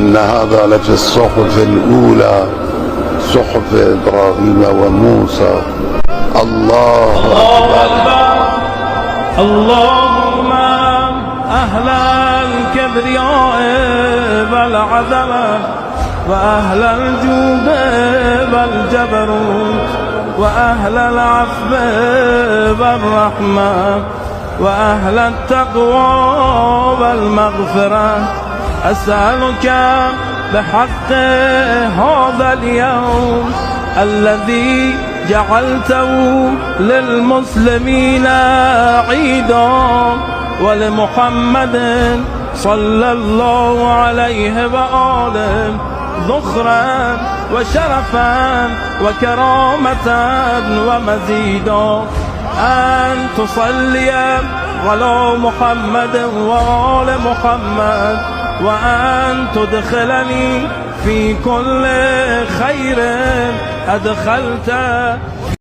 إن هذا لفي الصحف الأولى صحف إبراهيم وموسى. الله أكبر. اللهم أهل الكبرياء والعظمة وأهل الجود والجبروت وأهل العفو والرحمة وأهل التقوى والمغفرة، أسألك بحق هذا اليوم الذي جعلته للمسلمين عيدا ولمحمد صلى الله عليه وآله ذخرا وشرفا وكرامة ومزيدا، أن تصلي على محمد وآل محمد، وأن تدخلني في كل خير أدخلت